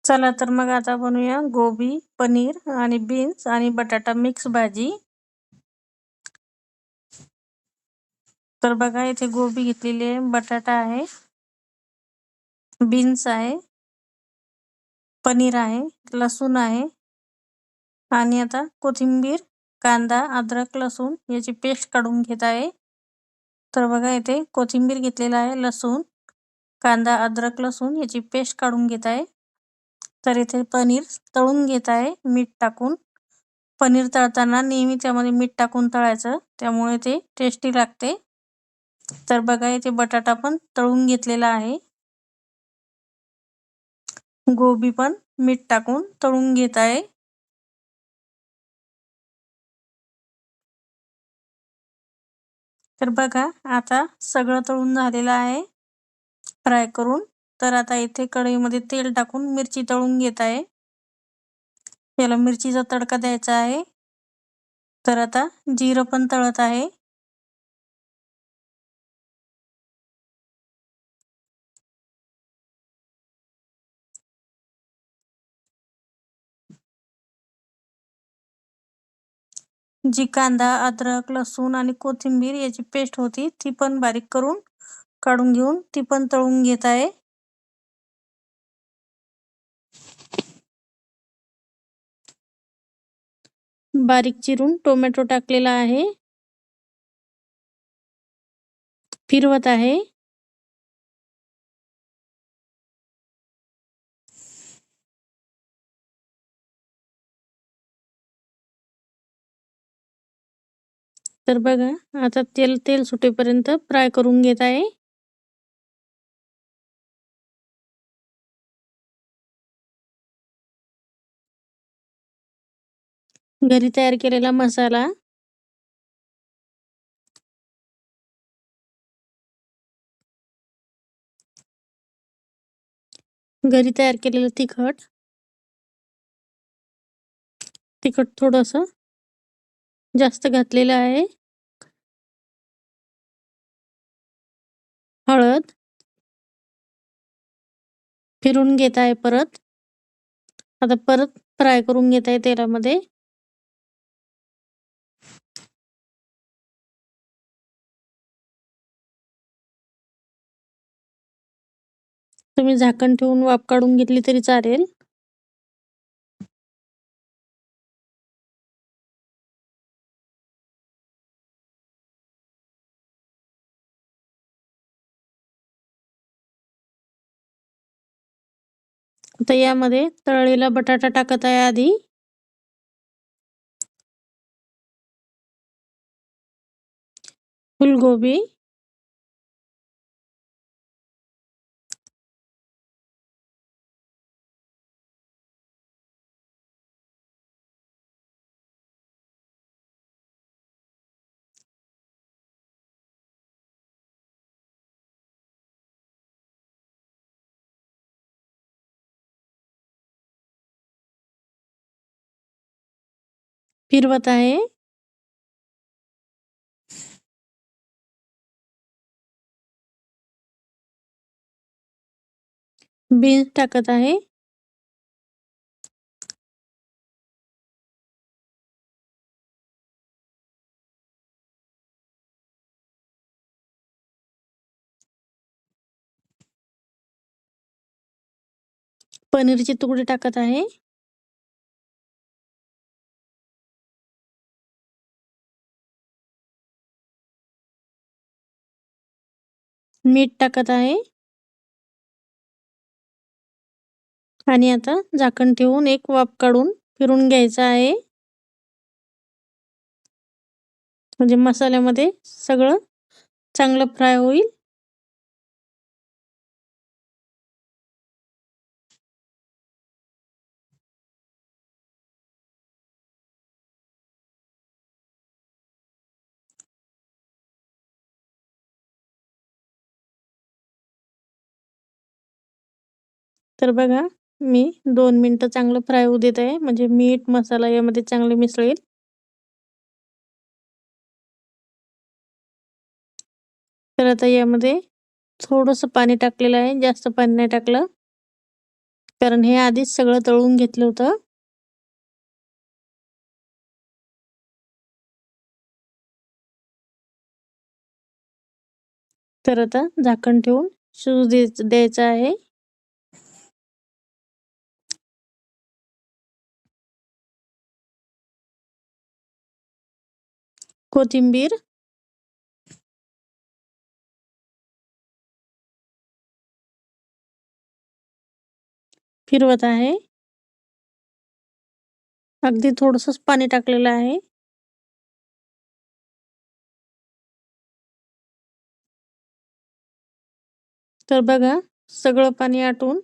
चला तर मग आता बनवूया गोबी, पनीर आणि बीन्स आणि बटाटा मिक्स भाजी. तर बघा इथे गोबी घेतलेली आहे, बटाटा आहे, बीन्स आहे, पनीर आहे, लसूण आहे आणि आता कोथिंबीर, कांदा, अद्रक, लसूण याची पेस्ट काढून घेत आहे. तर बघा इथे कोथिंबीर घेतलेला आहे, लसूण, कांदा, अद्रक, लसूण याची पेस्ट काढून घेत आहे. तर इथे पनीर तळून घेत आहे मीठ टाकून. पनीर तळताना नेहमी त्यामध्ये मीठ टाकून तळायचं, त्यामुळे ते टेस्टी लागते. तर बघा इथे बटाटा पण तळून घेतलेला आहे. गोबी पण मीठ टाकून तळून घेत आहे. तर बघा आता सगळं तळून झालेलं आहे फ्राय करून. तर आता इथे कढईमध्ये तेल टाकून मिरची तळून घेत आहे. याला मिरचीचा तडका द्यायचा आहे. तर आता जिरं पण तळत आहे. जी कांदा, अद्रक, लसूण आणि कोथिंबीर याची पेस्ट होती ती पण बारीक करून काढून घेऊन ती पण तळून घेत आहे. बारीक चिरून टोमॅटो टाकलेला आहे, फिरवत आहे. तर बघा आता तेल सुटेपर्यंत फ्राय करून घेत आहे. घरी तयार केलेला मसाला, घरी तयार केलेलं तिखट थोडंसं जास्त घातलेलं आहे, हळद, फिरून घेत आहे परत. आता परत फ्राय करून घेत आहे तेलामध्ये. तुम्ही झाकण ठेवून वाफ काढून घेतली तरी चालेल. आता यामध्ये तळलेला बटाटा टाकत आहे आधी. फुलगोबी, फिरवत आहे. बीन्स टाकत आहे. पनीरचे तुकडे टाकत आहे. मीठ टाकत आहे आणि आता झाकण ठेवून एक वाफ काढून फिरून घ्यायचं आहे, म्हणजे मसाल्यामध्ये सगळं चांगलं फ्राय होईल. तर बघा मी 2 मिनिटं चांगलं फ्राय होऊ देत आहे, म्हणजे मीठ मसाला यामध्ये चांगले मिसळेल. तर आता यामध्ये थोडंसं पाणी टाकलेलं आहे, जास्त पाणी नाही टाकलं. कारण हे आधीच सगळं तळून घेतलं होतं. तर आता झाकण ठेवून शिजू द्यायचं आहे. कोथिंबीर, फिरवत आहे. अगदी थोडंसंच पाणी टाकलेलं आहे. तर बघा सगळं पाणी आटून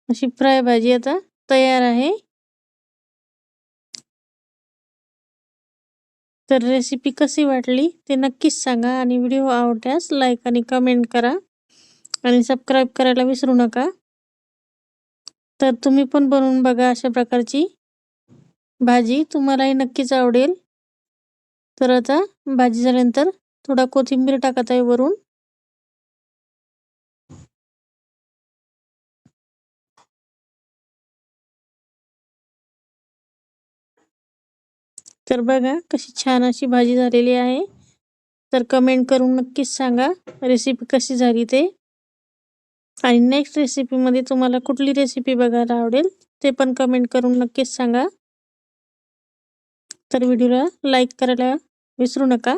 अशी फ्राय भाजी आता तयार आहे. तर रेसिपी कशी वाटली ते नक्कीच सांगा आणि व्हिडिओ आवडल्यास लाईक आणि कमेंट करा आणि सबस्क्राईब करायला विसरू नका. तर तुम्ही पण बनवून बघा अशा प्रकारची भाजी, तुम्हालाही नक्कीच आवडेल. तर आता भाजी झाल्यानंतर थोडा कोथिंबीर टाकत आहे वरून. तर बघा कशी छान अशी भाजी झालेली आहे. तर कमेंट करून नक्कीच सांगा रेसिपी कशी झाली ते. आणि नेक्स्ट रेसिपीमध्ये तुम्हाला कुठली रेसिपी बघायला आवडेल ते पण कमेंट करून नक्कीच सांगा. तर व्हिडिओला लाईक करायला विसरू नका.